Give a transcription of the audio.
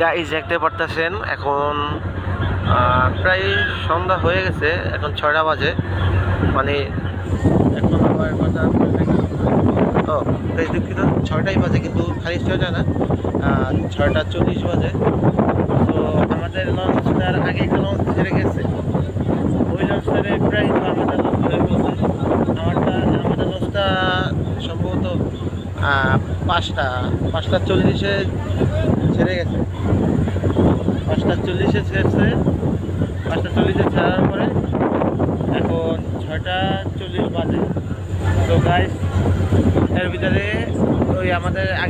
Guys দেখতে পারতেছেন এখন প্রায় সন্ধ্যা হয়ে গেছে, এখন 6টা বাজে। মানে এখন আবার বাজার ও বেশ দুঃখিত, 6টাই বাজে, কিন্তু খালি 6টা না, 6টা 40 বাজে। তো আমাদের লঞ্চটার আগে একটা লঞ্চ ছেড়ে গেছে, ওই লঞ্চটারে প্রায় তো আমাদের লঞ্চ হয়ে বলছে। আমাদের লঞ্চটা সম্ভবত 5টা 40-এ ছেড়ে গেছে। 5টা 40-এ ছেড়েছে। 5টা 40-এ ছাড়ার পরে এখন 6টা 40 বাজে। তো গাইস, এর ভিতরে ওই আমাদের আগে